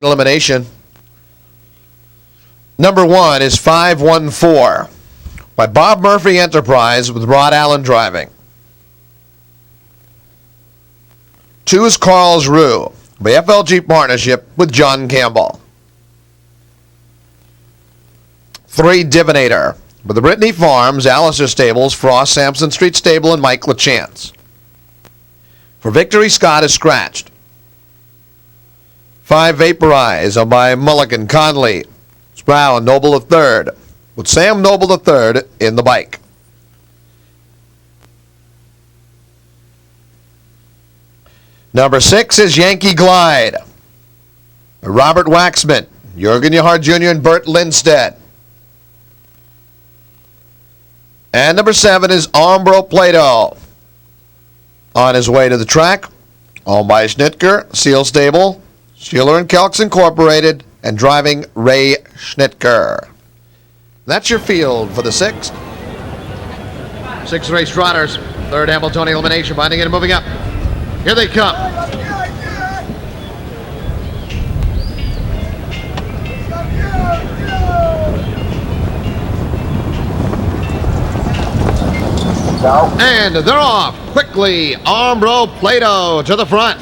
Elimination. Number 1 is 514 by Bob Murphy Enterprise with Rod Allen driving. 2 is Carl's Rue by FLG Partnership with John Campbell. 3, Divinator with the Brittany Farms, Alistair Stables, Frost, Sampson Street Stable, and Mike LaChance. For victory, Scott is scratched. 5, Vaporize by Mulligan, Conley, Sproul, and Noble III, with Sam Noble III in the bike. Number 6 is Yankee Glide. Robert Waxman, Jürgen Yahar Jr., and Berndt Lindstedt. And number 7 is Armbro Plato. On his way to the track, owned by Schnitker, Seal Stable, Sheeler and Kelks Incorporated, and driving Ray Schnitker. That's your field for the 6th. 6 race riders. 3rd Hambletonian elimination, binding in and moving up. Here they come. And they're off. Quickly, Armbro Plato to the front.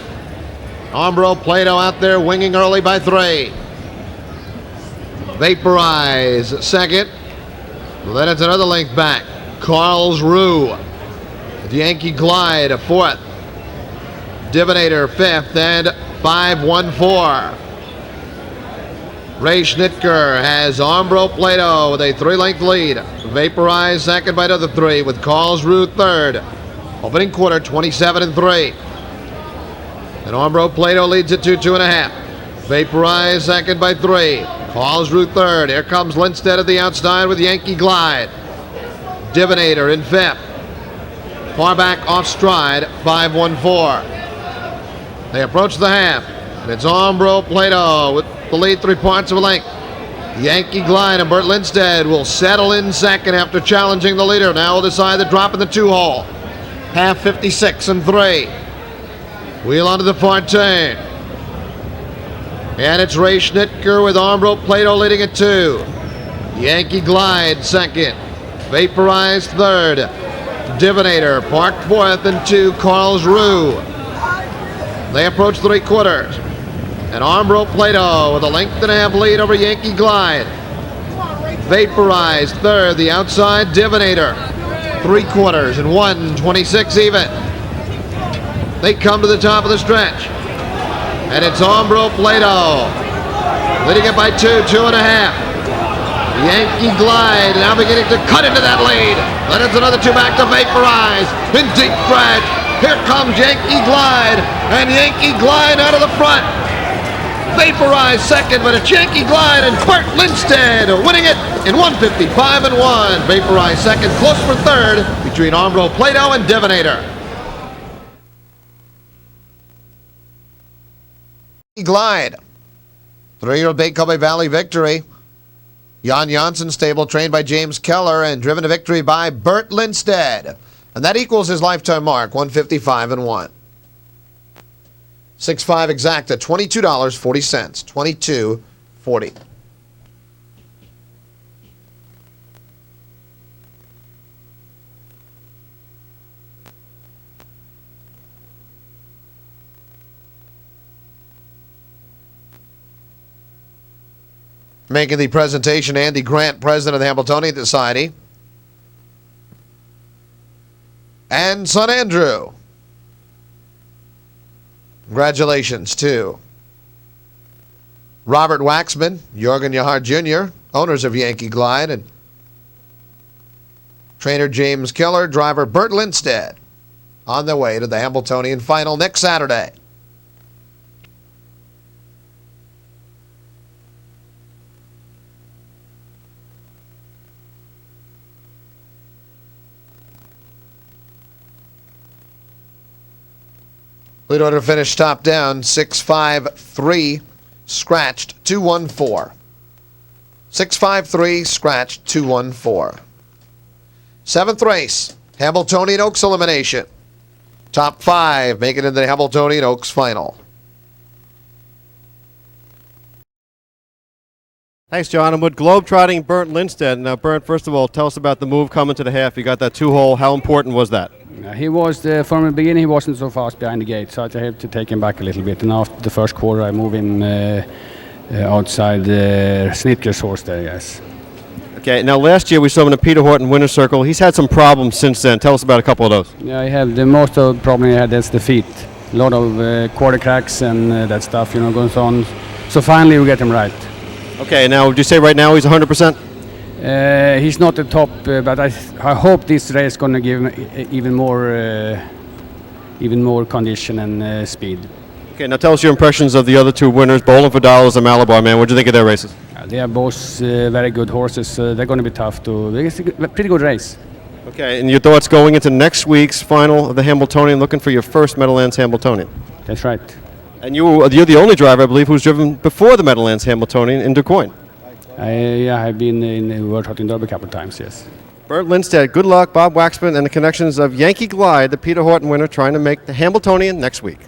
Armbro Plato out there winging early by 3. Vaporize second. Then it's another length back. Carl's Rue. The Yankee Glide 4th. Divinator 5th, and 514. Ray Schnitker has Armbro Plato with a 3-length lead. Vaporize second by another 3 with Carl's Rue 3rd. Opening quarter 27-3. And Armbro Plato leads it to 2.5. Vaporize second by 3. Carl's Rue 3rd. Here comes Lindstedt at the outside with Yankee Glide. Divinator in 5th. Far back off stride, 514. They approach the half, and it's Armbro Plato with the lead 3 parts of a length. Yankee Glide and Berndt Lindstedt will settle in second after challenging the leader. Now will decide the drop in the 2-hole. Half 56-3. Wheel onto the far turn. And it's Ray Schnitker with Armbro Plato leading at 2. Yankee Glide second. Vaporize 3rd. Divinator parked 4th, and 2 Carl's Rue. They approach 3/4. And Armbro Plato with a 1.5 lead over Yankee Glide. Vaporize 3rd, the outside Divinator. 3/4 and 1:26 even. They come to the top of the stretch. And it's Armbro Plato leading it by 2.5. Yankee Glide now beginning to cut into that lead. Then it's another 2 back to Vaporize in deep stretch. Here comes Yankee Glide, and Yankee Glide out of the front. Vaporize second, but it's Yankee Glide and Berndt Lindstedt winning it in 1:55-1. Vaporize second, close for 3rd between Armbro Plato and Divinator. Glide, 3-year-old Bay Kobe Valley victory. Jan Janssen stable trained by James Keller and driven to victory by Berndt Lindstedt. And that equals his lifetime mark, 155-1. 6.5 exacta, $22.40. $22.40. Making the presentation, Andy Grant, president of the Hambletonian Society. And Son Andrew. Congratulations to Robert Waxman, Jürgen Yahar Jr., owners of Yankee Glide, and trainer James Keller, driver Berndt Lindstedt, on their way to the Hambletonian final next Saturday. Lead order finished top down, 6-5-3, scratched 2-1-4. 6-5-3, scratched 2-1-4. 7th race, Hambletonian Oaks elimination. Top 5 make it into the Hambletonian Oaks final. Thanks, John. I'm with Globetrotting Berndt Lindstedt. Now, Berndt, first of all, tell us about the move coming to the half. You got that 2-hole. How important was that? He was, from the beginning, he wasn't so fast behind the gate, so I had to take him back a little bit. And after the first quarter, I moved him outside Snitker's horse there, yes. Okay, now last year we saw him in the Peter Horton Winner's Circle. He's had some problems since then. Tell us about a couple of those. Yeah, I have the most of the problem he had, that's the feet. A lot of quarter cracks and that stuff, goes on. So finally we get him right. Okay, now would you say right now he's 100%? He's not the top, but I hope this race is going to give him even more condition and speed. Okay, now tell us your impressions of the other two winners, Bowling for Dollars and Malabar Man. What do you think of their races? They are both very good horses. They're going to be tough to. It's a pretty good race. Okay, and your thoughts going into next week's final of the Hambletonian, looking for your first Meadowlands Hambletonian? That's right. And you're the only driver, I believe, who's driven before the Meadowlands Hambletonian in Du Quoin. I've been in the World Hotting Derby a couple of times, yes. Berndt Lindstedt, good luck, Bob Waxman, and the connections of Yankee Glide, the Peter Horton winner, trying to make the Hambletonian next week.